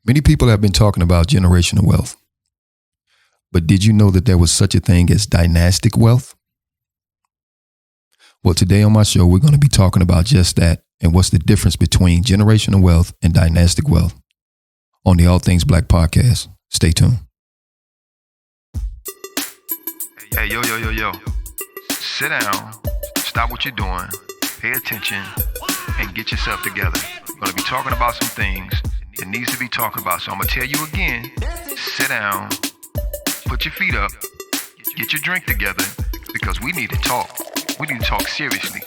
Many people have been talking about generational wealth, but did you know that there was such a thing as dynastic wealth? Well, today on my show, we're going to be talking about just that and what's the difference between generational wealth and dynastic wealth on the All Things Black podcast. Stay tuned. Hey, yo. Sit down, stop what you're doing, pay attention, and get yourself together. We're going to be talking about some things that needs to be talked about. So I'm going to tell you again, sit down, put your feet up, get your drink together, because we need to talk. We need to talk seriously.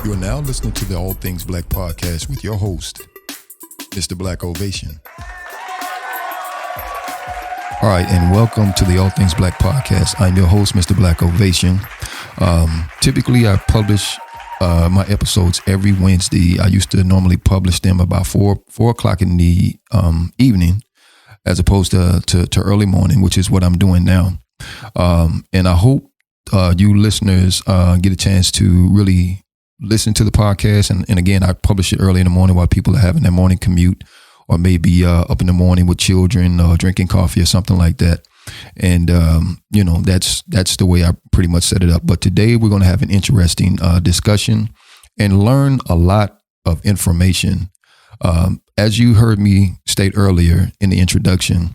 You are now listening to the All Things Black podcast with your host, Mr. Black Ovation. All right, and welcome to the All Things Black podcast. I'm your host, Mr. Black Ovation. Typically, I publish my episodes every Wednesday. I used to normally publish them about 4 o'clock in the evening, as opposed to early morning, which is what I'm doing now. And I hope you listeners get a chance to really listen to the podcast. And again, I publish it early in the morning while people are having their morning commute, or maybe up in the morning with children or drinking coffee or something like that. And, that's the way I pretty much set it up. But today we're going to have an interesting discussion and learn a lot of information. As you heard me state earlier in the introduction,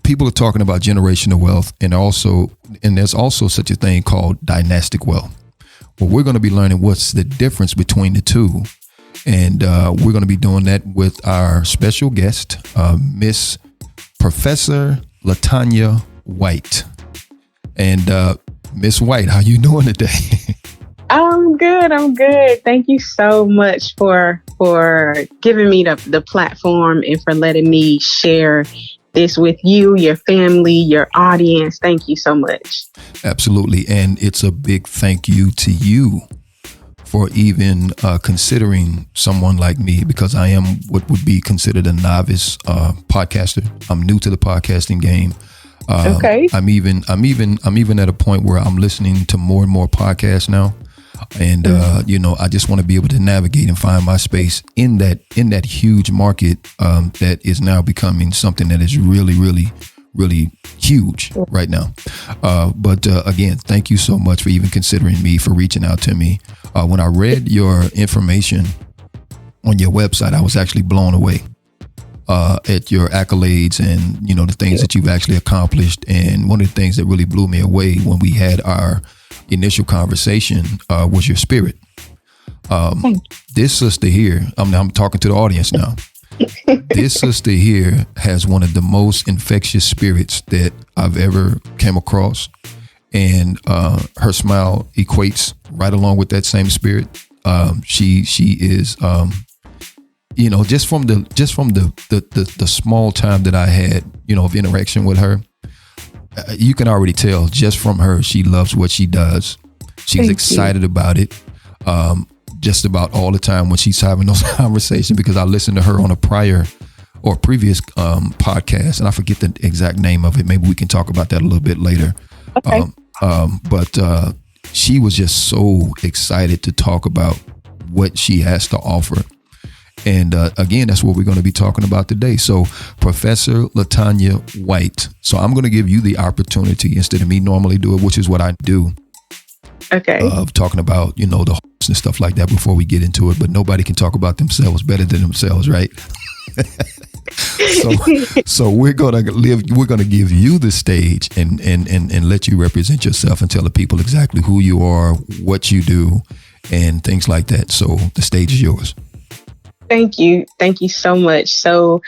people are talking about generational wealth, and there's also such a thing called dynastic wealth. Well, we're going to be learning what's the difference between the two. And we're going to be doing that with our special guest, Miss Professor Latanya White. And Miss White, how you doing today? I'm good. Thank you so much for giving me the platform and for letting me share this with you, your family, your audience. Thank you so much. Absolutely. And it's a big thank you to you for even considering someone like me, because I am what would be considered a novice podcaster. I'm new to the podcasting game. Okay. I'm even at a point where I'm listening to more and more podcasts now. And, I just want to be able to navigate and find my space in that huge market that is now becoming something that is really, really, really huge right now. But again, thank you so much for even considering me, for reaching out to me. When I read your information on your website, I was actually blown away at your accolades and, the things that you've actually accomplished. And one of the things that really blew me away when we had our initial conversation was your spirit. This sister here, I'm talking to the audience now. This sister here has one of the most infectious spirits that I've ever came across. And her smile equates right along with that same spirit. She is, just from the small time that I had, of interaction with her, you can already tell just from her, she loves what she does. She's excited about it. Just about all the time when she's having those conversations, because I listened to her on a previous podcast, and I forget the exact name of it. Maybe we can talk about that a little bit later. Okay. But she was just so excited to talk about what she has to offer. And again, that's what we're going to be talking about today. So Professor Latanya White. So I'm going to give you the opportunity, instead of me normally do it, which is what I do. Okay. Of talking about, the hopes and stuff like that before we get into it. But nobody can talk about themselves better than themselves, right? So we're gonna give you the stage and let you represent yourself and tell the people exactly who you are, what you do, and things like that. So the stage is yours. Thank you so much. So,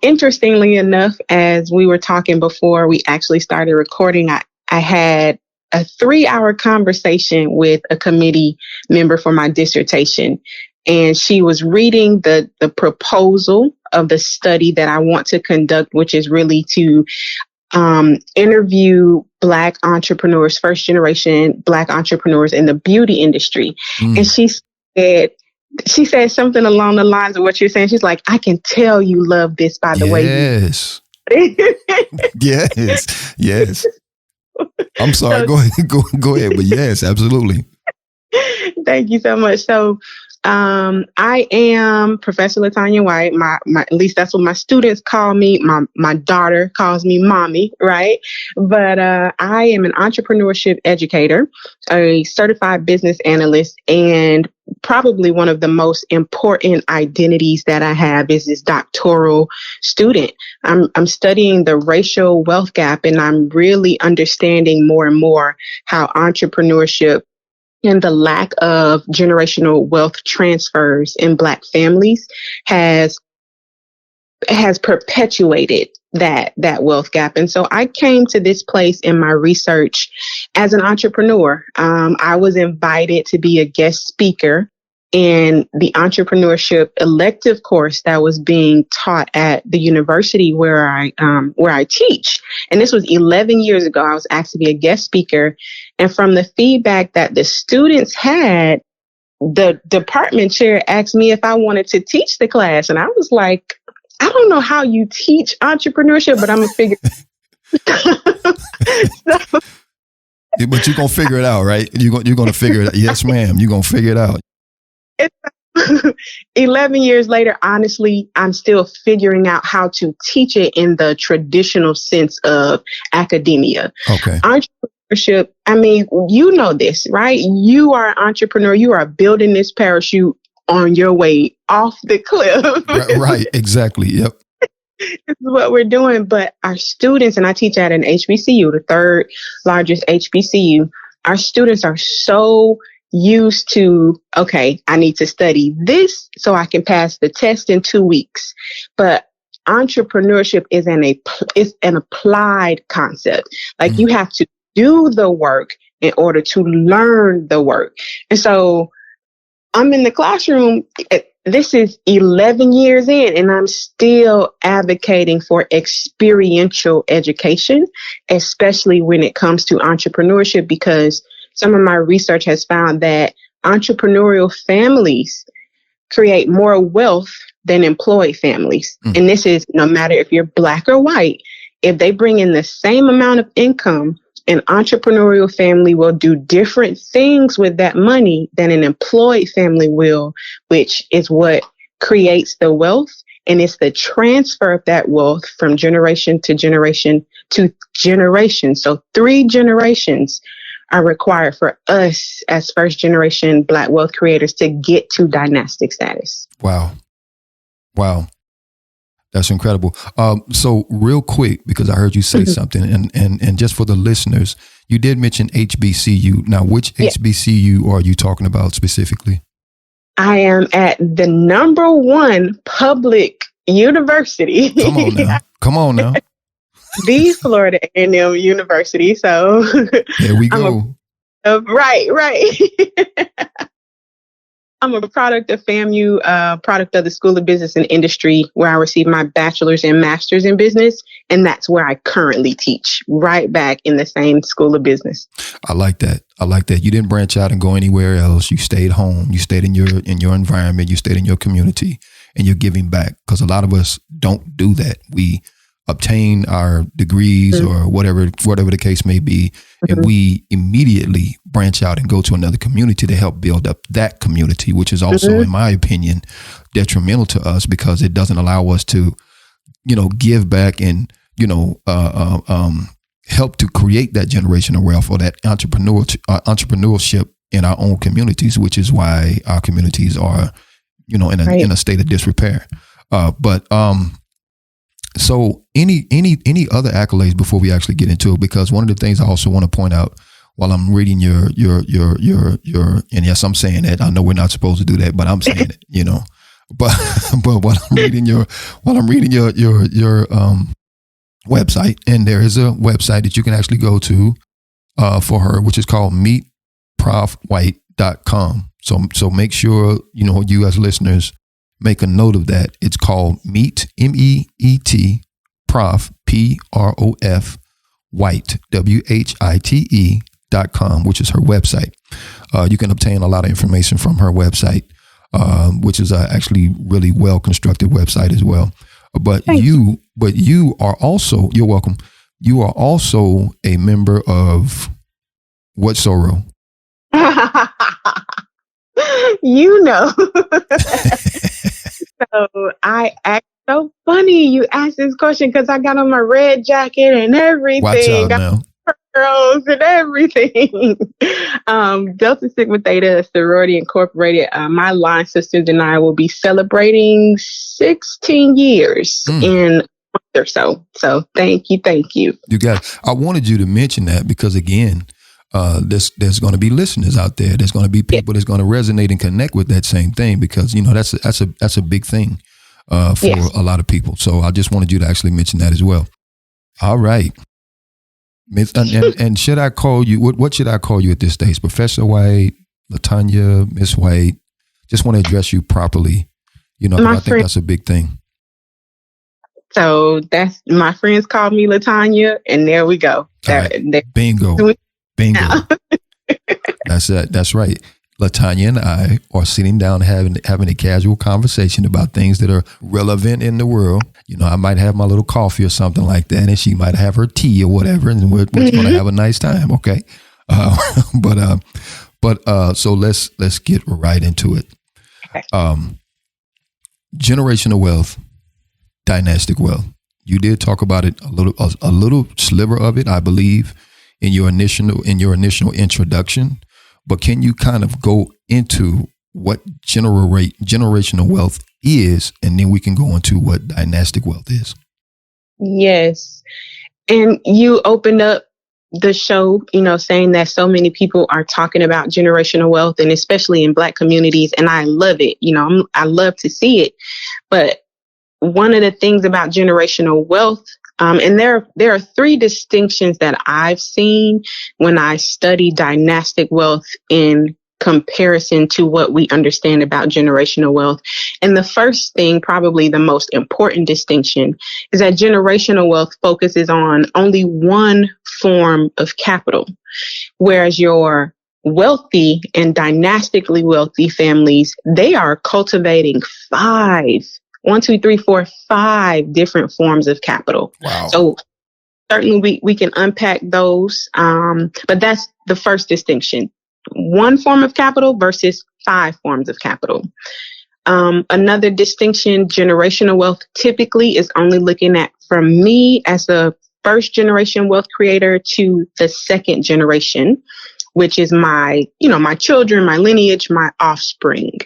interestingly enough, as we were talking before we actually started recording, I had a 3-hour conversation with a committee member for my dissertation. And she was reading the proposal of the study that I want to conduct, which is really to interview Black entrepreneurs, first generation Black entrepreneurs in the beauty industry. And she said something along the lines of what you're saying. She's like, I can tell you love this by the way. Yes. Yes. I'm sorry. So, go ahead. But yes, absolutely. Thank you so much. So, I am Professor Latanya White. My, at least that's what my students call me. My daughter calls me mommy, right? But, I am an entrepreneurship educator, a certified business analyst, and probably one of the most important identities that I have is this doctoral student. I'm studying the racial wealth gap, and I'm really understanding more and more how entrepreneurship and the lack of generational wealth transfers in Black families has perpetuated that wealth gap. And so I came to this place in my research as an entrepreneur. I was invited to be a guest speaker in the entrepreneurship elective course that was being taught at the university where I teach. And this was 11 years ago. I was asked to be a guest speaker. And from the feedback that the students had, the department chair asked me if I wanted to teach the class. And I was like, I don't know how you teach entrepreneurship, but I'm going to figure so, But you're going to figure it out, right? You're going to figure it out. Yes, ma'am. You're going to figure it out. 11 years later, honestly, I'm still figuring out how to teach it in the traditional sense of academia. Okay. Entrepreneurship, I mean, you know this, right? You are an entrepreneur. You are building this parachute on your way off the cliff. Right. Exactly. Yep. This is what we're doing. But our students, and I teach at an HBCU, the third largest HBCU, our students are so used to, okay, I need to study this so I can pass the test in 2 weeks. But entrepreneurship is an applied concept. Like you have to do the work in order to learn the work. And so I'm in the classroom. This is 11 years in, and I'm still advocating for experiential education, especially when it comes to entrepreneurship, because some of my research has found that entrepreneurial families create more wealth than employed families. And this is no matter if you're Black or white, if they bring in the same amount of income, an entrepreneurial family will do different things with that money than an employed family will, which is what creates the wealth. And it's the transfer of that wealth from generation to generation to generation. So 3 generations are required for us as first generation Black wealth creators to get to dynastic status. Wow. That's incredible. So real quick, because I heard you say something, and just for the listeners, you did mention HBCU. Now, which HBCU are you talking about specifically? I am at the #1 public university. Come on now. The Florida A&M University. So there we go. Right. I'm a product of FAMU, product of the School of Business and Industry, where I received my bachelor's and master's in business. And that's where I currently teach, right back in the same School of Business. I like that. You didn't branch out and go anywhere else. You stayed home. You stayed in your environment. You stayed in your community, and you're giving back, because a lot of us don't do that. We obtain our degrees or whatever the case may be, and we immediately branch out and go to another community to help build up that community, which is also, in my opinion, detrimental to us, because it doesn't allow us to, give back and, help to create that generational wealth or that entrepreneurship in our own communities, which is why our communities are, in a state of disrepair. So any other accolades before we actually get into it? Because one of the things I also want to point out while I'm reading your and yes, I'm saying that, I know we're not supposed to do that, but I'm saying it, but while I'm reading your website, and there is a website that you can actually go to for her, which is called meetprofwhite.com. So make sure, you as listeners make a note of that. It's called Meet, MEET, Prof, PROF, White, WHITE.com, which is her website. You can obtain a lot of information from her website, which is actually really well constructed website as well. But you are also, you're welcome. You are also a member of what soror? You know. So I act so funny you asked this question because I got on my red jacket and everything. Watch out now. Girls and everything. Delta Sigma Theta Sorority Incorporated. My line sisters and I will be celebrating 16 years in a month or so. So thank you. You got it. I wanted you to mention that because again, there's going to be listeners out there. There's going to be people that's going to resonate and connect with that same thing because that's a big thing for a lot of people. So I just wanted you to actually mention that as well. All right. And should I call you? What should I call you at this stage? Professor White, Latanya, Miss White. Just want to address you properly. I think that's a big thing. So that's my friends call me Latanya, and there we go. Bingo. That's it. That's right. Latanya and I are sitting down having a casual conversation about things that are relevant in the world. I might have my little coffee or something like that, and she might have her tea or whatever, and we're going to have a nice time. Okay. So let's get right into it. Okay. Generational wealth, dynastic wealth. You did talk about it a little sliver of it, I believe, in your initial introduction. But can you kind of go into what generational wealth is, and then we can go into what dynastic wealth is? Yes. And you opened up the show, saying that so many people are talking about generational wealth, and especially in Black communities. And I love it. I love to see it. But one of the things about generational wealth, and there are three distinctions that I've seen when I study dynastic wealth in comparison to what we understand about generational wealth. And the first thing, probably the most important distinction, is that generational wealth focuses on only one form of capital, whereas your wealthy and dynastically wealthy families, they are cultivating five different forms of capital. Wow. So certainly we can unpack those. But that's the first distinction. One form of capital versus five forms of capital. Another distinction, generational wealth typically is only looking at, from me as a first generation wealth creator to the second generation, which is my children, my lineage, my offspring.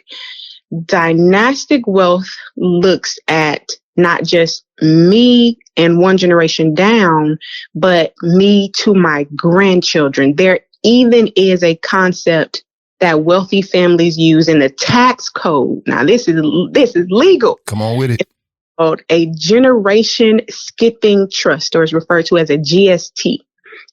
Dynastic wealth looks at not just me and one generation down, but me to my grandchildren. There even is a concept that wealthy families use in the tax code. Now, this is legal. Come on with it. It's called a generation skipping trust, or is referred to as a GST,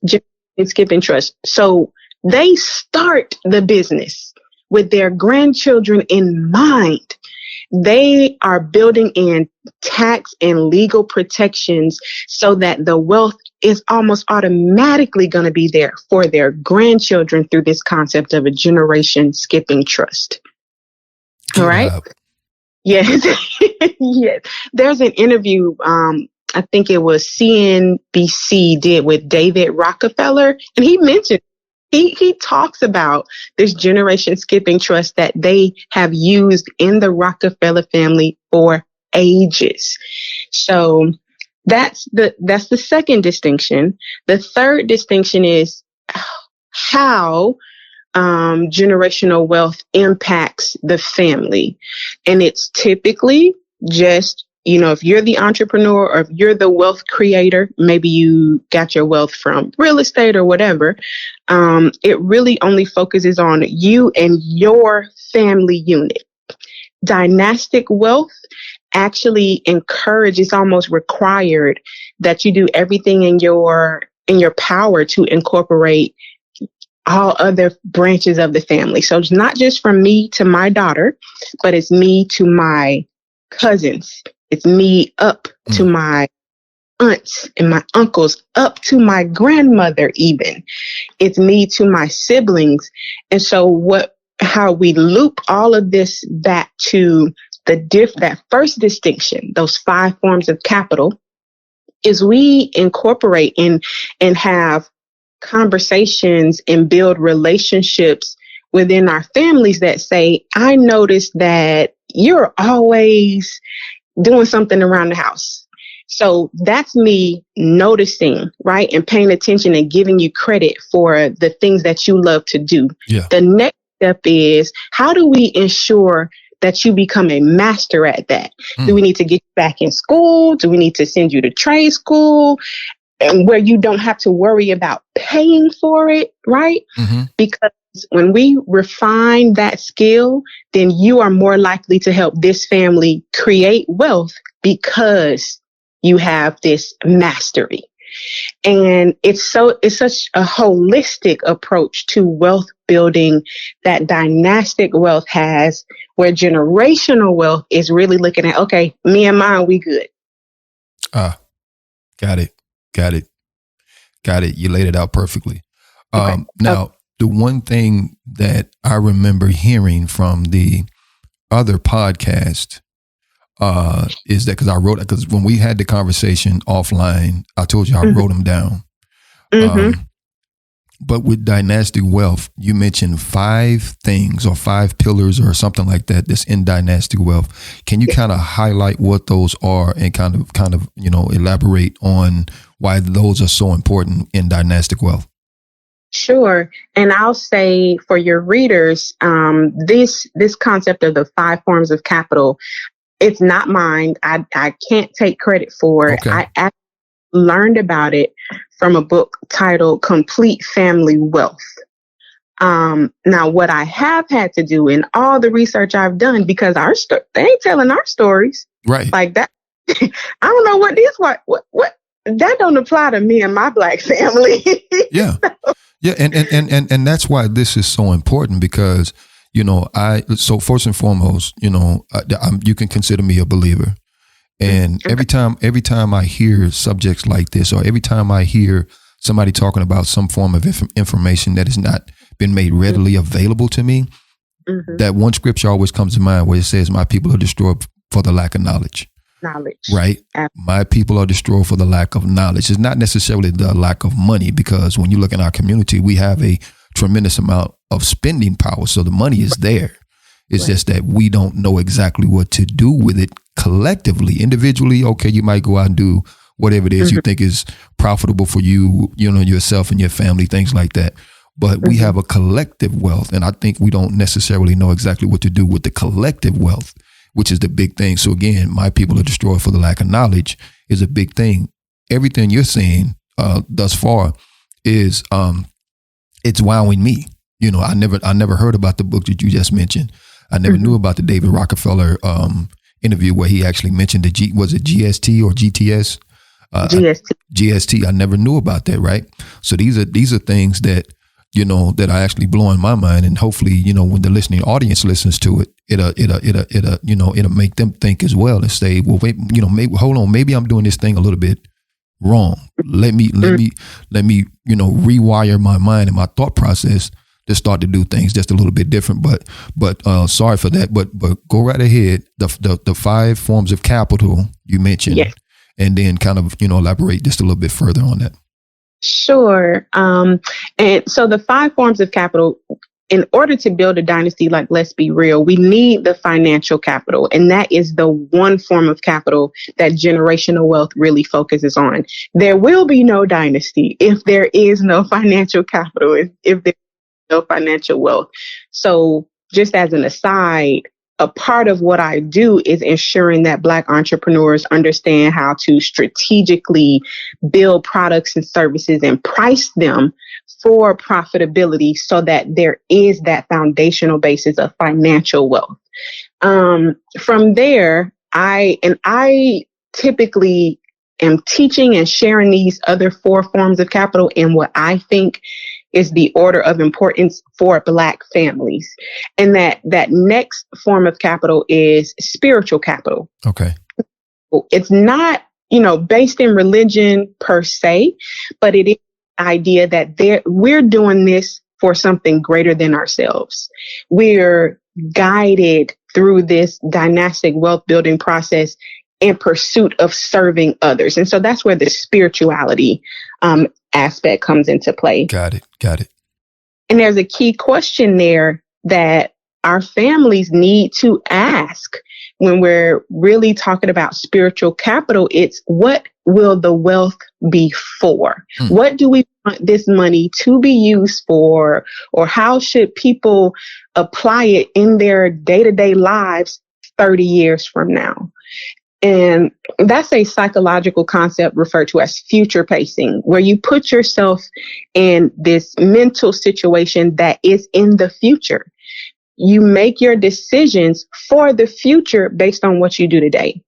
generation skipping trust. So they start the business with their grandchildren in mind. They are building in tax and legal protections so that the wealth is almost automatically going to be there for their grandchildren through this concept of a generation skipping trust. All right. Yes. Yes. There's an interview, I think it was CNBC did with David Rockefeller, and he mentioned He talks about this generation skipping trust that they have used in the Rockefeller family for ages. So that's the second distinction. The third distinction is how generational wealth impacts the family. And it's typically just, if you're the entrepreneur or if you're the wealth creator, maybe you got your wealth from real estate or whatever. It really only focuses on you and your family unit. Dynastic wealth actually encourages, almost required, that you do everything in your power to incorporate all other branches of the family. So it's not just from me to my daughter, but it's me to my cousins. It's me up to my aunts and my uncles up to my grandmother even. It's me to my siblings. And so how we loop all of this back to that first distinction, those 5 forms of capital, is we incorporate and have conversations and build relationships within our families that say, I noticed that you're always doing something around the house. So that's me noticing, right? And paying attention and giving you credit for the things that you love to do. Yeah. The next step is, how do we ensure that you become a master at that? Do we need to get you back in school? Do we need to send you to trade school? And where you don't have to worry about paying for it, right? Mm-hmm. Because when we refine that skill, then you are more likely to help this family create wealth because you have this mastery. And it's such a holistic approach to wealth building that dynastic wealth has, where generational wealth is really looking at, okay, me and mine, we good. Got it. You laid it out perfectly. Now, the one thing that I remember hearing from the other podcast is that, because when we had the conversation offline, I told you I wrote them down. But with dynastic wealth, you mentioned 5 things or 5 pillars or something like that that's in dynastic wealth. Can you kind of highlight what those are and kind of elaborate on why those are so important in dynastic wealth? Sure. And I'll say for your readers, this concept of the 5 forms of capital, it's not mine. I can't take credit for it. Okay. I learned about it from a book titled Complete Family Wealth. Now, what I have had to do in all the research I've done, because they ain't telling our stories, right? Like that. I don't know what that don't apply to me and my Black family. Yeah, yeah, and that's why this is so important, because so first and foremost, you can consider me a believer. And every time I hear subjects like this, or every time I hear somebody talking about some form of information that has not been made readily available to me, that one scripture always comes to mind where it says, my people are destroyed for the lack of knowledge. Right? My people are destroyed for the lack of knowledge. It's not necessarily the lack of money, because when you look in our community, we have a tremendous amount of spending power. So the money is there. It's just that we don't know exactly what to do with it collectively. Individually, okay, you might go out and do whatever it is you think is profitable for you, yourself and your family, things like that. But we have a collective wealth, and I think we don't necessarily know exactly what to do with the collective wealth, which is the big thing. So again, my people are destroyed for the lack of knowledge is a big thing. Everything you're saying thus far is it's wowing me. I never heard about the book that you just mentioned. I never knew about the David Rockefeller interview where he actually mentioned was it GST or GTS? GST. I never knew about that. Right. So these are things that, that are actually blowing my mind, and hopefully, when the listening audience listens to it, it'll make them think as well and say, well, wait, maybe, hold on, maybe I'm doing this thing a little bit wrong. Let me rewire my mind and my thought process to start to do things just a little bit different. But sorry for that. But go right ahead. The 5 forms of capital you mentioned, and then kind of elaborate just a little bit further on that. Sure. And so the 5 forms of capital, in order to build a dynasty, like, let's be real, we need the financial capital. And that is the one form of capital that generational wealth really focuses on. There will be no dynasty if there is no financial capital, if there's no financial wealth. So just as an aside, a part of what I do is ensuring that Black entrepreneurs understand how to strategically build products and services and price them for profitability, so that there is that foundational basis of financial wealth. From there, I typically am teaching and sharing these other 4 forms of capital in what I think is the order of importance for Black families. And that next form of capital is spiritual capital. Okay. It's not based in religion per se, but it is the idea that we're doing this for something greater than ourselves. We're guided through this dynastic wealth building process in pursuit of serving others. And so that's where the spirituality aspect comes into play. Got it. And there's a key question there that our families need to ask when we're really talking about spiritual capital. It's, what will the wealth be for? What do we want this money to be used for? Or how should people apply it in their day-to-day lives 30 years from now? And that's a psychological concept referred to as future pacing, where you put yourself in this mental situation that is in the future. You make your decisions for the future based on what you do today.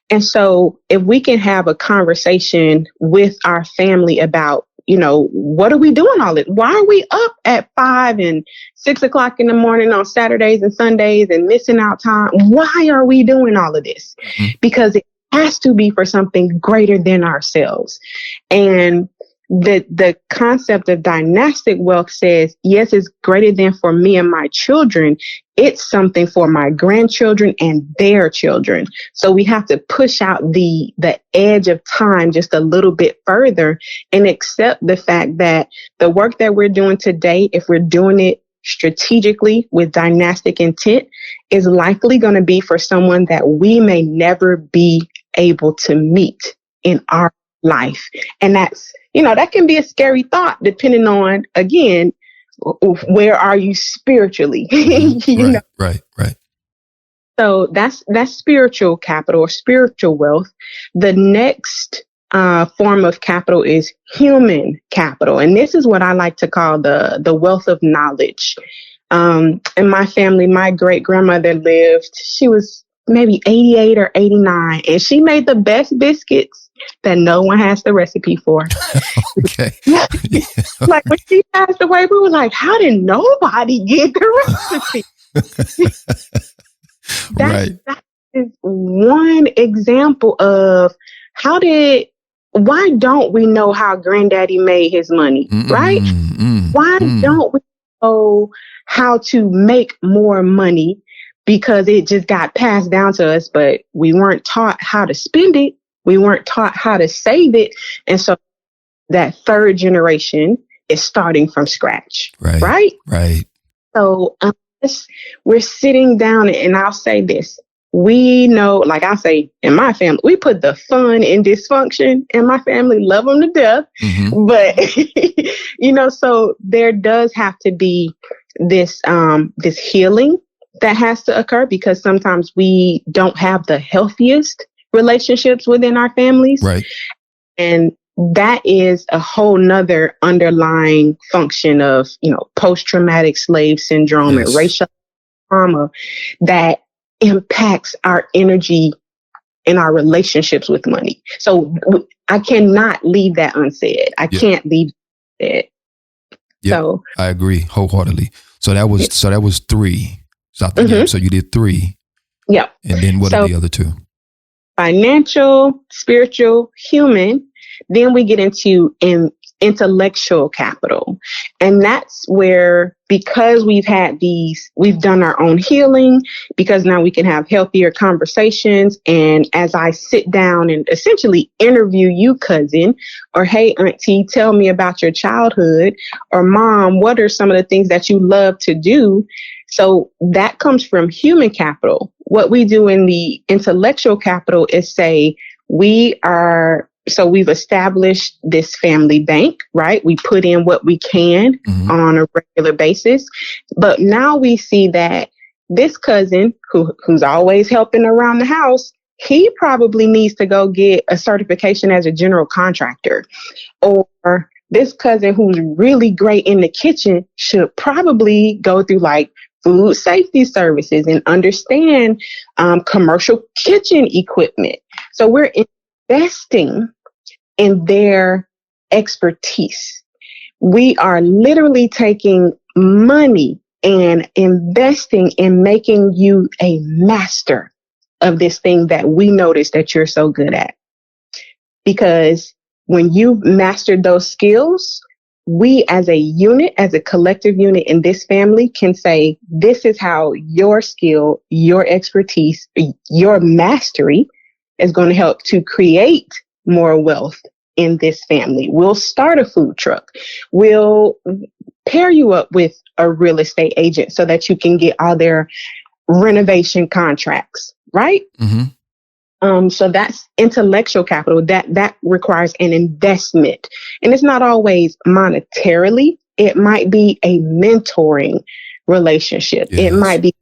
And so if we can have a conversation with our family about, what are we doing all this? Why are we up at 5 and 6 o'clock in the morning on Saturdays and Sundays and missing out time? Why are we doing all of this? Because it has to be for something greater than ourselves. And the concept of dynastic wealth says, yes, it's greater than for me and my children. It's something for my grandchildren and their children. So we have to push out the edge of time just a little bit further and accept the fact that the work that we're doing today, if we're doing it strategically with dynastic intent, is likely going to be for someone that we may never be able to meet in our life. And that's, that can be a scary thought depending on, again, where are you spiritually? Right. So that's spiritual capital or spiritual wealth. The next form of capital is human capital. And this is what I like to call the wealth of knowledge. In my family, my great grandmother she was maybe 88 or 89, and she made the best biscuits that no one has the recipe for. Okay. Like when she passed away, we were like, how did nobody get the recipe? That is one example of why don't we know how granddaddy made his money, right? Why don't we know how to make more money? Because it just got passed down to us, but we weren't taught how to spend it. We weren't taught how to save it. And so that third generation is starting from scratch. Right. So we're sitting down, and I'll say this. We know, like I say, in my family, we put the fun in dysfunction, and my family love them to death. But, so there does have to be this healing that has to occur, because sometimes we don't have the healthiest relationships within our families. Right. And that is a whole nother underlying function of, post-traumatic slave syndrome and racial trauma that impacts our energy and our relationships with money. So I cannot leave that unsaid. I can't leave it. So I agree wholeheartedly. So that was 3. So you did 3. Yeah. And then what are the other 2? Financial, spiritual, human. Then we get into intellectual capital. And that's where, because we've done our own healing, because now we can have healthier conversations. And as I sit down and essentially interview you, cousin, or hey, auntie, tell me about your childhood, or mom, what are some of the things that you love to do? So that comes from human capital. What we do in the intellectual capital is say, we've established this family bank, right? We put in what we can on a regular basis. But now we see that this cousin who's always helping around the house, he probably needs to go get a certification as a general contractor. Or this cousin who's really great in the kitchen should probably go through like food safety services and understand commercial kitchen equipment. So we're investing in their expertise. We are literally taking money and investing in making you a master of this thing that we notice that you're so good at. because when you've mastered those skills, we as a unit, as a collective unit in this family can say, this is how your skill, your expertise, your mastery is going to help to create more wealth in this family. We'll start a food truck. We'll pair you up with a real estate agent so that you can get all their renovation contracts, right? Mm-hmm. So that's intellectual capital that requires an investment, and it's not always monetarily. It might be a mentoring relationship. Yes. It might be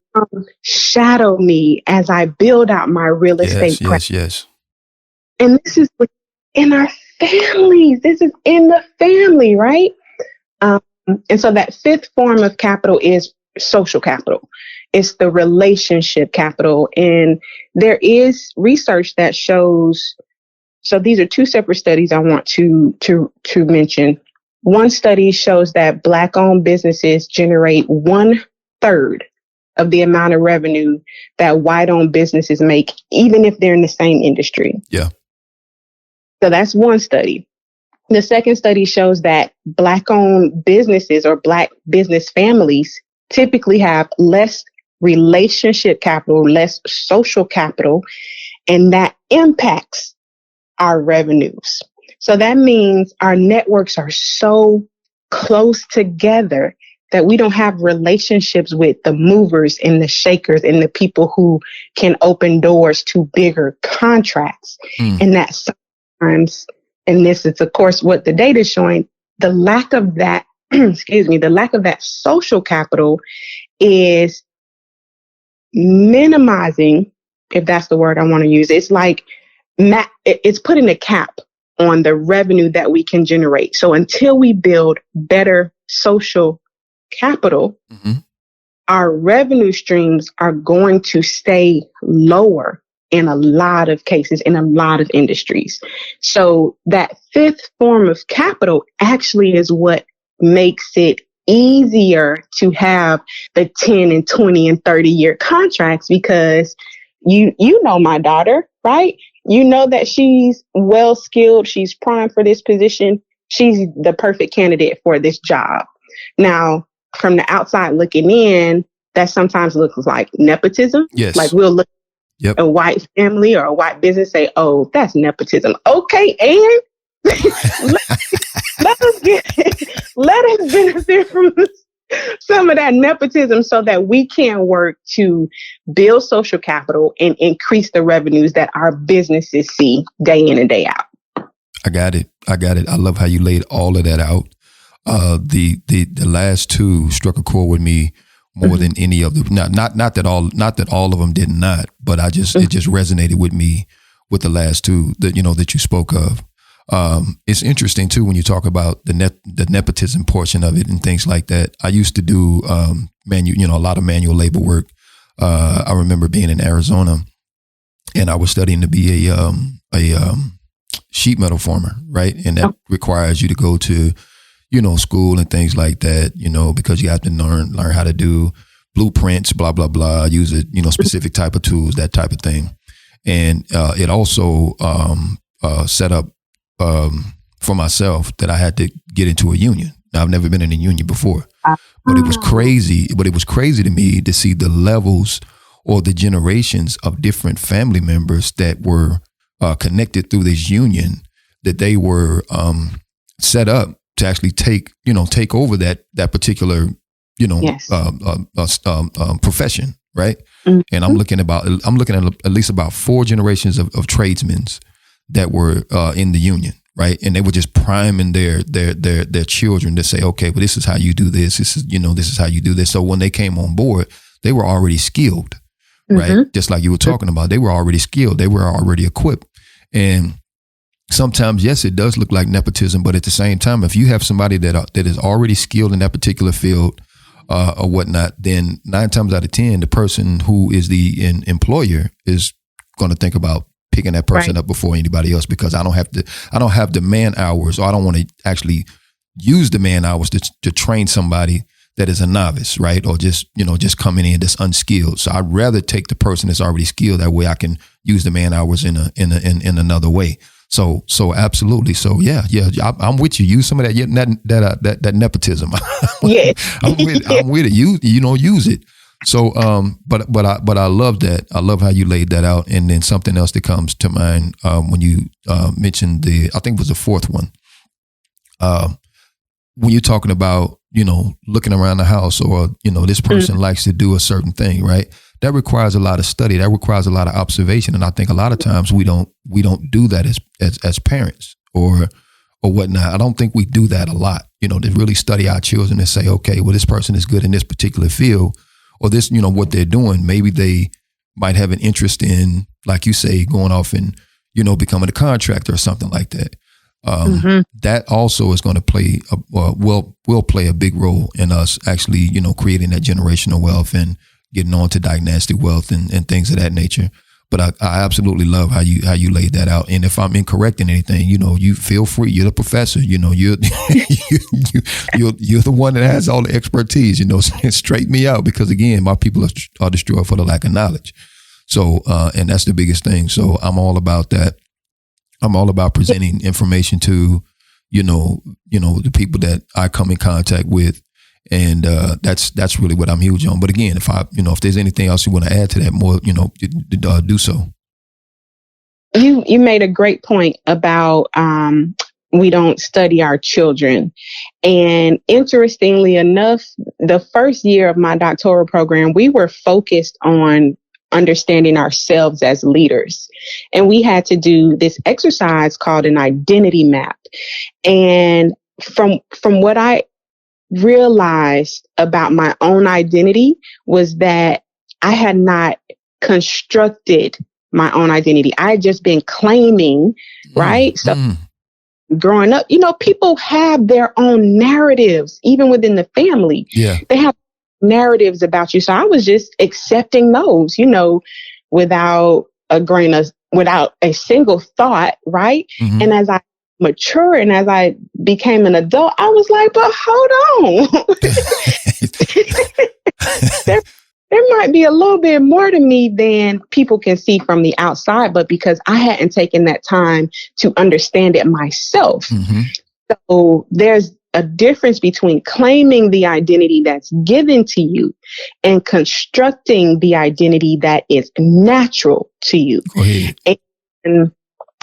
shadow me as I build out my real estate practice. Yes. And this is in our families. This is in the family, right? And so that fifth form of capital is social capital. It's the relationship capital. And there is research that shows, so these are two separate studies I want to mention. One study shows that Black-owned businesses generate 1/3 of the amount of revenue that white-owned businesses make, even if they're in the same industry. Yeah. So that's one study. The second study shows that Black-owned businesses or Black business families typically have less relationship capital, less social capital, and that impacts our revenues. So that means our networks are so close together that we don't have relationships with the movers and the shakers and the people who can open doors to bigger contracts. And that sometimes, and this is of course what the data is showing, the lack of that, the lack of that social capital is minimizing, if that's the word I want to use. It's like it's putting a cap on the revenue that we can generate. So until we build better social capital, our revenue streams are going to stay lower in a lot of cases, in a lot of industries. So that fifth form of capital actually is what makes it easier to have the 10 and 20 and 30-year contracts, because you know my daughter, right? You know that she's well skilled. She's primed for this position. She's the perfect candidate for this job. Now, from the outside looking in, that sometimes looks like nepotism. Yes. Like we'll look at a white family or a white business, say, oh, that's nepotism. Okay, and let us benefit from some of that nepotism so that we can work to build social capital and increase the revenues that our businesses see day in and day out. I got it. I love how you laid all of that out. The last two struck a chord with me more than any of them. Not that all of them did not, but it just resonated with me with the last two that you spoke of. It's interesting too when you talk about the nepotism portion of it and things like that. I used to do a lot of manual labor work. I remember being in Arizona, and I was studying to be a sheet metal former, right? And that requires you to go to school and things like that, because you have to learn how to do blueprints, blah blah blah, use it, specific type of tools, that type of thing. And it also set up for myself that I had to get into a union. Now, I've never been in a union before, but it was crazy. But it was crazy to me to see the levels or the generations of different family members that were connected through this union, that they were set up to actually take over that particular profession, right? And I'm looking at least about 4 generations of tradesmen that were in the union, right? And they were just priming their children to say, okay, well, this is how you do this. This is how you do this. So when they came on board, they were already skilled, right? Just like you were talking about, they were already skilled. They were already equipped. And sometimes, yes, it does look like nepotism, but at the same time, if you have somebody that is already skilled in that particular field or whatnot, then 9 times out of 10, the person who is the employer is going to think about picking that person up before anybody else, because I don't have the man hours, or I don't want to actually use the man hours to train somebody that is a novice, right? Or just coming in that's unskilled. So I'd rather take the person that's already skilled. That way I can use the man hours in another way. So absolutely. So yeah, I'm with you. Use some of that that nepotism. Yeah. I'm with it. Use it. So, but I love that. I love how you laid that out. And then something else that comes to mind when you mentioned I think it was the fourth one. When you're talking about, looking around the house, or, this person likes to do a certain thing, right? That requires a lot of study. That requires a lot of observation. And I think a lot of times we don't do that as parents or whatnot. I don't think we do that a lot, to really study our children and say, okay, well, this person is good in this particular field, or this, what they're doing. Maybe they might have an interest in, like you say, going off and, becoming a contractor or something like that. That also is going to play will play a big role in us actually, creating that generational wealth and getting on to dynastic wealth and things of that nature. But I absolutely love how you laid that out. And if I'm incorrect in anything, you feel free. You're the professor. You're you're the one that has all the expertise. Straighten me out, because again, my people are destroyed for the lack of knowledge. So and that's the biggest thing. So I'm all about that. I'm all about presenting information to, the people that I come in contact with. And that's really what I'm huge on. But again, if there's anything else you want to add to that more, do so. You made a great point about we don't study our children. And interestingly enough, the first year of my doctoral program, we were focused on understanding ourselves as leaders. And we had to do this exercise called an identity map. And from what I realized about my own identity was that I had not constructed my own identity. I had just been claiming, right? So growing up, people have their own narratives, even within the family. Yeah. They have narratives about you. So I was just accepting those, without a single thought, right? And as I mature and as I became an adult, I was like, but hold on. there might be a little bit more to me than people can see from the outside, but because I hadn't taken that time to understand it myself. So there's a difference between claiming the identity that's given to you and constructing the identity that is natural to you. Go ahead. And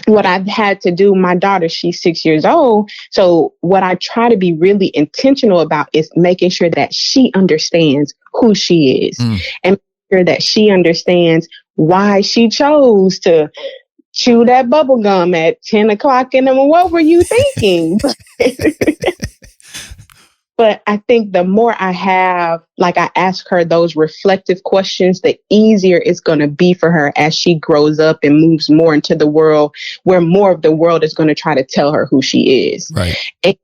what I've had to do, my daughter, she's 6 years old. So what I try to be really intentional about is making sure that she understands who she is and make sure that she understands why she chose to chew that bubble gum at 10 o'clock in the morning. What were you thinking? But I think the more I ask her those reflective questions, the easier it's going to be for her as she grows up and moves more into the world, where more of the world is going to try to tell her who she is. Right. And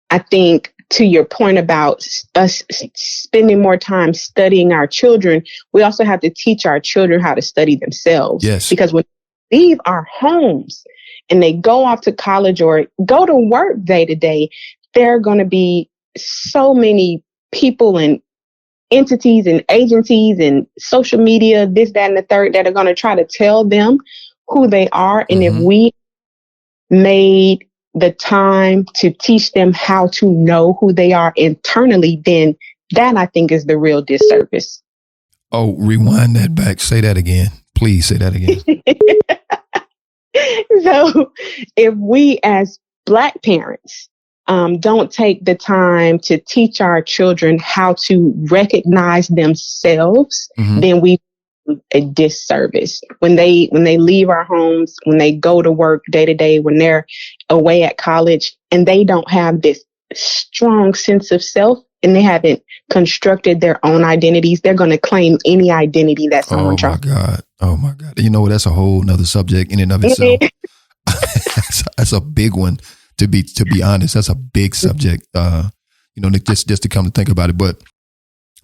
I think to your point about us spending more time studying our children, we also have to teach our children how to study themselves. Yes. Because when they leave our homes and they go off to college or go to work day to day, there are going to be so many people and entities and agencies and social media, this, that, and the third, that are going to try to tell them who they are. And if we made the time to teach them how to know who they are internally, then that I think is the real disservice. Oh, rewind that back. Say that again. Please say that again. So if we as Black parents don't take the time to teach our children how to recognize themselves, then we do a disservice. When they leave our homes, when they go to work day to day, when they're away at college, and they don't have this strong sense of self, and they haven't constructed their own identities, they're going to claim any identity that someone tries. Oh my God. That's a whole nother subject in and of itself. That's a big one. To be honest, that's a big subject, just to come to think about it. But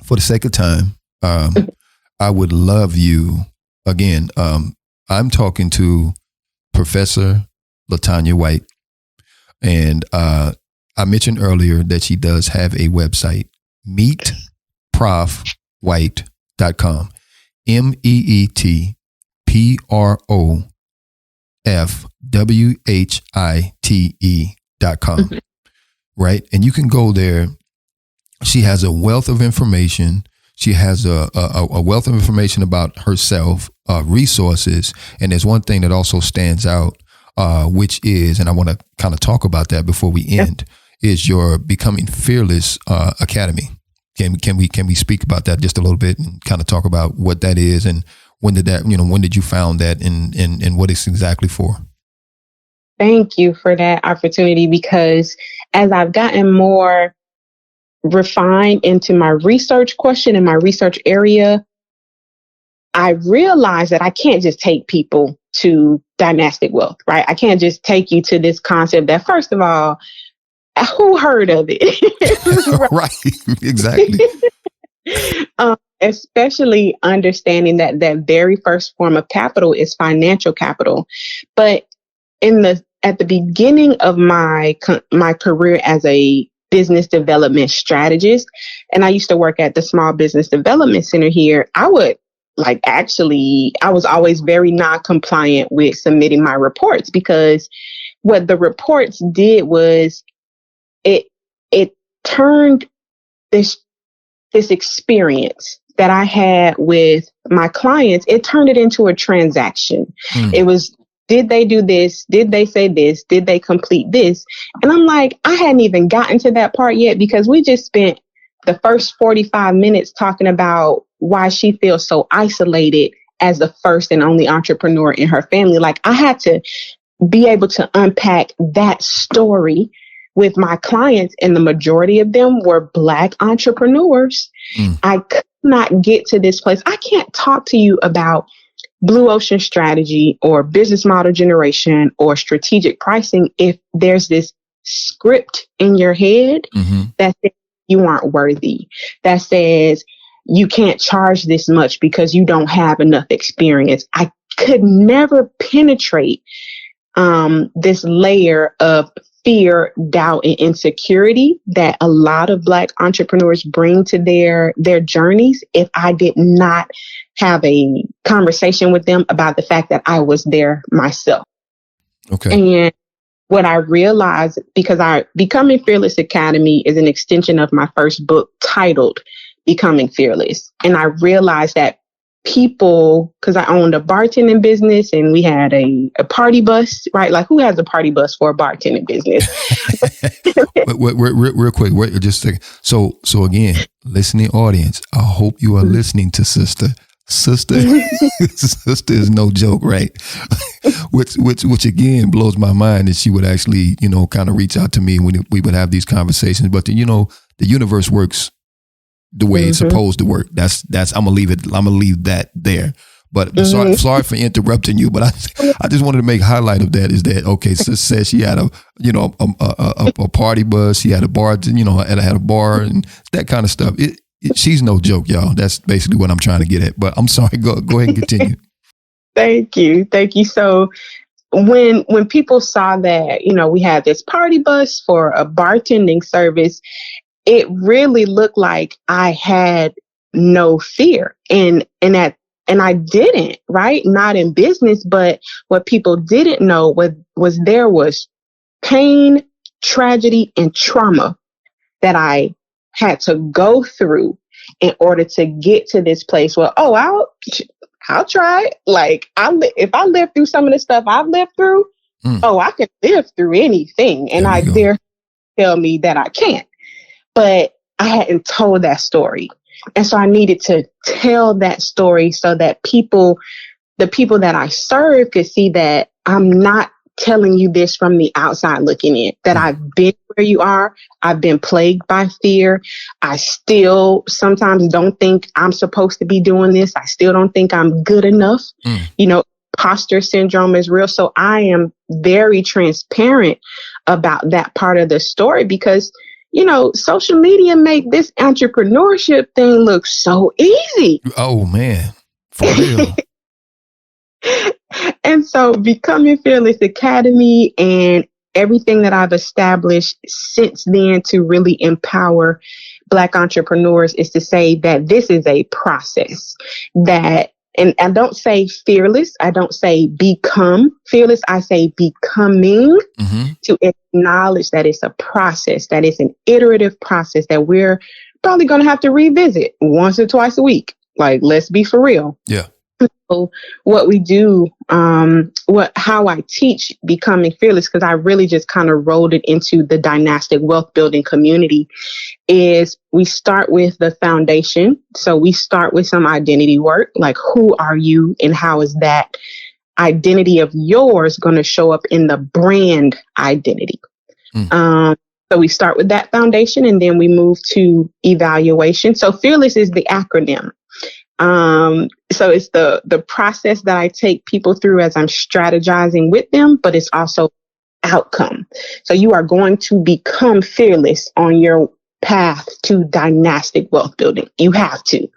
for the sake of time, I would love you again. I'm talking to Professor Latanya White, and I mentioned earlier that she does have a website, meetprofwhite.com, FWHITE.com. Right. And you can go there. She has a wealth of information. She has a wealth of information about herself, resources. And there's one thing that also stands out, which is, and I want to kind of talk about that before we end, is your Becoming Fearless Academy. Can we speak about that just a little bit and kind of talk about what that is and when did you found that and what it's exactly for? Thank you for that opportunity, because as I've gotten more refined into my research question and my research area, I realized that I can't just take people to dynastic wealth, right? I can't just take you to this concept that, first of all, who heard of it? Right, exactly. Especially understanding that that very first form of capital is financial capital. But at the beginning of my career as a business development strategist, and I used to work at the Small Business Development Center here, I was always very non-compliant with submitting my reports, because what the reports did was it turned this experience that I had with my clients, it turned it into a transaction. It was, did they do this? Did they say this? Did they complete this? And I'm like, I hadn't even gotten to that part yet, because we just spent the first 45 minutes talking about why she feels so isolated as the first and only entrepreneur in her family. Like, I had to be able to unpack that story with my clients, and the majority of them were Black entrepreneurs. I could not get to this place. I can't talk to you about blue ocean strategy or business model generation or strategic pricing if there's this script in your head that says you aren't worthy, that says you can't charge this much because you don't have enough experience. I could never penetrate this layer of fear, doubt, and insecurity that a lot of Black entrepreneurs bring to their journeys if I did not have a conversation with them about the fact that I was there myself. Okay. And what I realized, because Becoming Fearless Academy is an extension of my first book titled Becoming Fearless. And I realized that people, because I owned a bartending business and we had a party bus, right? Like, who has a party bus for a bartending business? Real quick, wait just a second. So again, listening audience, I hope you are listening to sister. Sister is no joke, right? which again blows my mind that she would actually, kind of reach out to me when we would have these conversations. But the universe works the way it's supposed to work. That's I'm gonna leave that there. But sorry for interrupting you, but I just wanted to make highlight of that is that, okay, sis said she had a party bus, she had a bar, had a bar and that kind of stuff. She's no joke, y'all. That's basically what I'm trying to get at. But I'm sorry, go ahead and continue. Thank you. So when people saw that, we had this party bus for a bartending service, it really looked like I had no fear. And I didn't, right? Not in business, but what people didn't know was there was pain, tragedy, and trauma that I had to go through in order to get to this place where, I'll try it. Like, if I live through some of the stuff I've lived through, I can live through anything. And I dare tell me that I can't. But I hadn't told that story. And so I needed to tell that story so that the people that I serve could see that I'm not telling you this from the outside looking in, that I've been where you are. I've been plagued by fear. I still sometimes don't think I'm supposed to be doing this. I still don't think I'm good enough. Imposter syndrome is real. So I am very transparent about that part of the story because social media make this entrepreneurship thing look so easy. Oh man, for real. And so Becoming Fearless Academy and everything that I've established since then to really empower Black entrepreneurs is to say that this is a process, that and I don't say fearless. I don't say become fearless. I say becoming, to acknowledge that it's a process, that it's an iterative process that we're probably going to have to revisit once or twice a week. Like, let's be for real. Yeah. So what we do, how I teach becoming fearless, because I really just kind of rolled it into the dynastic wealth building community, is we start with the foundation. So we start with some identity work, like who are you and how is that identity of yours going to show up in the brand identity? So we start with that foundation, and then we move to evaluation. So fearless is the acronym. So it's the process that I take people through as I'm strategizing with them, but it's also outcome. So you are going to become fearless on your path to dynastic wealth building. You have to.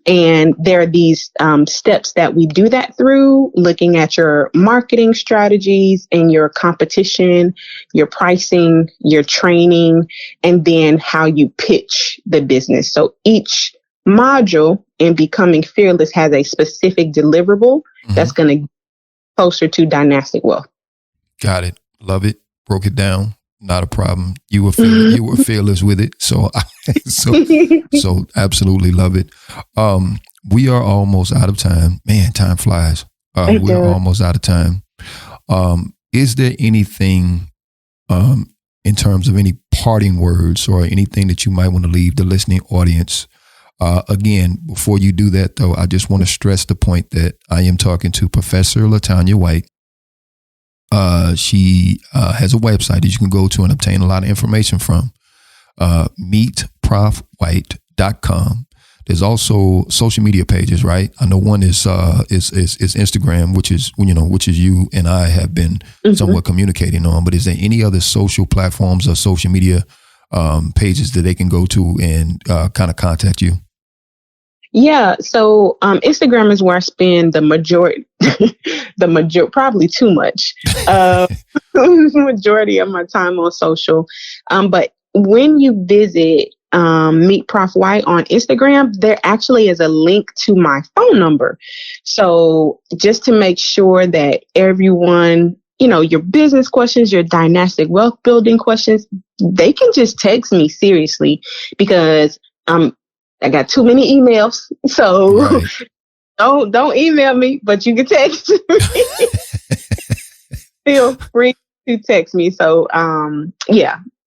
And there are these steps that we do that through, looking at your marketing strategies and your competition, your pricing, your training, and then how you pitch the business. So each module in becoming fearless has a specific deliverable that's going to closer to dynastic wealth. Got it. Love it. Broke it down. Not a problem. You were fearless with it. So absolutely love it. We are almost out of time. Man, time flies. We are almost out of time. Is there anything in terms of any parting words or anything that you might want to leave the listening audience? Again, before you do that, though, I just want to stress the point that I am talking to Professor Latanya White. She has a website that you can go to and obtain a lot of information from. meetprofwhite.com. There's also social media pages, right? I know one is Instagram, which is you and I have been somewhat communicating on. But is there any other social platforms or social media pages that they can go to and kind of contact you? Yeah, so Instagram is where I spend the majority, probably too much, majority of my time on social. But when you visit Meet Prof White on Instagram, there actually is a link to my phone number. So just to make sure that everyone, your business questions, your dynastic wealth building questions, they can just text me, seriously, because I got too many emails, so right. Don't email me, but you can text me. Feel free to text me. So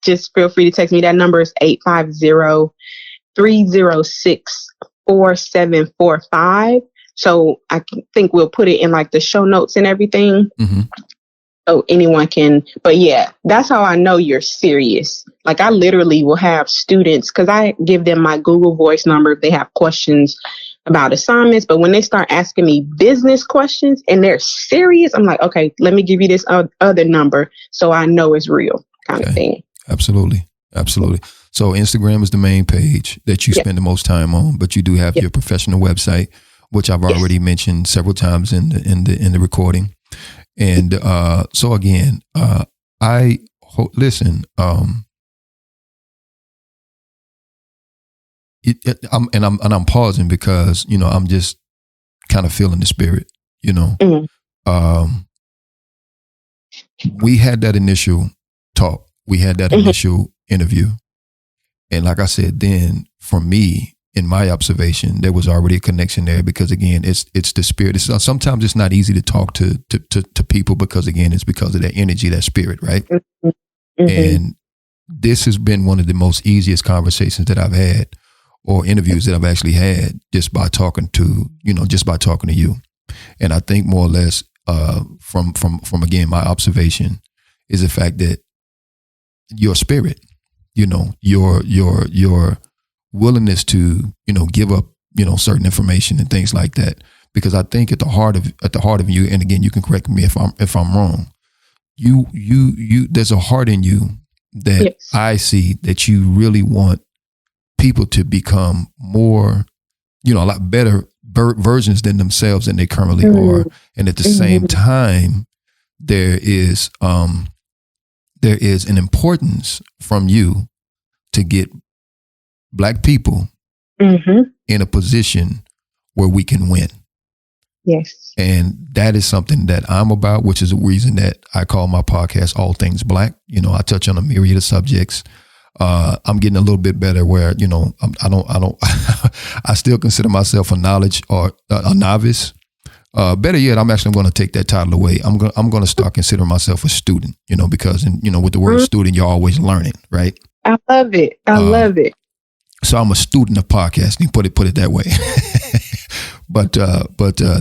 just feel free to text me. That number is 850-306-4745. So I think we'll put it in like the show notes and everything. So anyone can, but yeah, that's how I know you're serious. Like I literally will have students, because I give them my Google Voice number if they have questions about assignments. But when they start asking me business questions and they're serious, I'm like, okay, let me give you this other number so I know it's real, kind of thing. Absolutely. So Instagram is the main page that you spend the most time on, but you do have your professional website, which I've already mentioned several times in the recording. And so again, listen. I'm pausing because I'm just kind of feeling the spirit. We had that initial talk. We had that initial interview, and like I said, then for me, in my observation, there was already a connection there because again, it's the spirit. Sometimes it's not easy to talk to people because again, it's because of that energy, that spirit, right? And this has been one of the most easiest conversations that I've had, or interviews that I've actually had, just by talking to you. And I think more or less, from again, my observation is the fact that your spirit, your willingness to, give up, certain information and things like that. Because I think at the heart of you, and again, you can correct me if I'm wrong, you there's a heart in you that I see that you really want people to become more, a lot better versions than themselves than they currently are. And at the same time, there is an importance from you to get Black people in a position where we can win. Yes. And that is something that I'm about, which is a reason that I call my podcast All Things Black. You know, I touch on a myriad of subjects. I'm getting a little bit better where, you know, I don't, I still consider myself a knowledge or a novice. Better yet, I'm actually going to take that title away. I'm going to start considering myself a student, you know, because, you know, with the word student, you're always learning, right? I love it. I love it. So I'm a student of podcasting, put it that way. But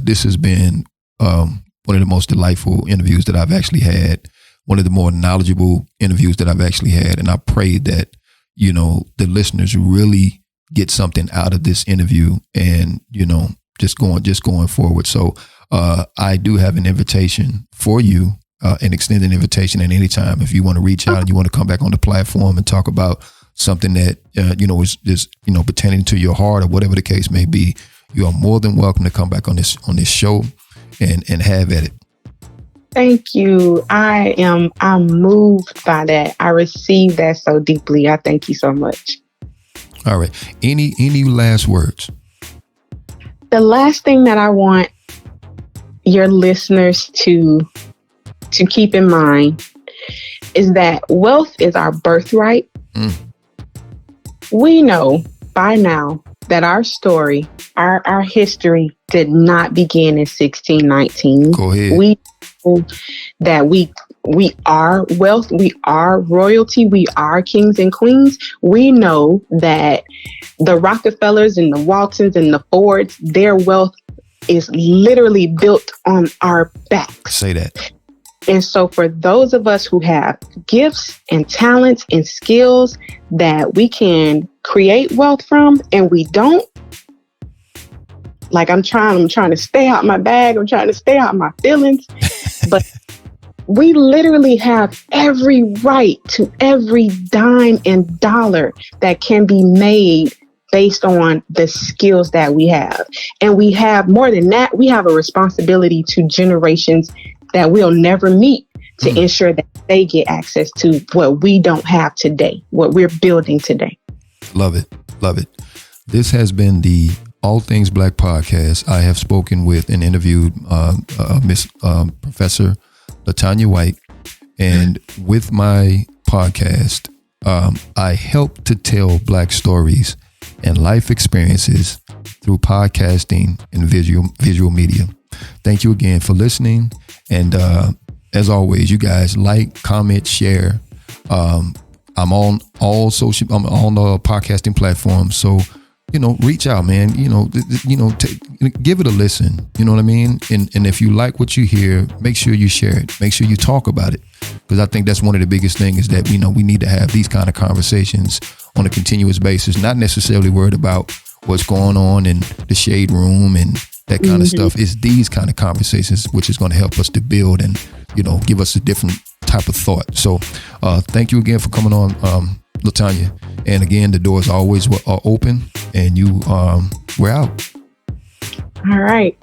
this has been one of the most delightful interviews that I've actually had, one of the more knowledgeable interviews that I've actually had. And I pray that, you know, the listeners really get something out of this interview and, you know, just going forward. So I do have an invitation for you, an extended invitation at any time. If you want to reach out and you want to come back on the platform and talk about something that, you know, is, you know, pertaining to your heart or whatever the case may be, you are more than welcome to come back on this show and have at it. Thank you. I'm moved by that. I receive that so deeply. I thank you so much. All right. Any last words? The last thing that I want your listeners to keep in mind is that wealth is our birthright. We know by now that our story, our history did not begin in 1619. Go ahead. We know that we are wealth, we are royalty, we are kings and queens. We know that the Rockefellers and the Waltons and the Fords, their wealth is literally built on our backs. Say that. And so for those of us who have gifts and talents and skills that we can create wealth from, and we don't, like I'm trying to stay out my bag. I'm trying to stay out my feelings, but we literally have every right to every dime and dollar that can be made based on the skills that we have. And we have more than that. We have a responsibility to generations that we'll never meet to ensure that they get access to what we don't have today, what we're building today. Love it. Love it. This has been the All Things Black podcast. I have spoken with and interviewed Miss Professor Latanya White. And with my podcast, I help to tell Black stories and life experiences through podcasting and visual media. Thank you again for listening. And as always, you guys like, comment, share. I'm on all I'm on the podcasting platforms. So, you know, reach out, man. Give it a listen. You know what I mean? And if you like what you hear, make sure you share it. Make sure you talk about it. Because I think that's one of the biggest things is that, you know, we need to have these kind of conversations on a continuous basis, not necessarily worried about what's going on in the shade room and that kind of stuff. It's these kind of conversations which is going to help us to build and, you know, give us a different type of thought. So thank you again for coming on, Latanya. And again, the doors always are open, and we're out. All right.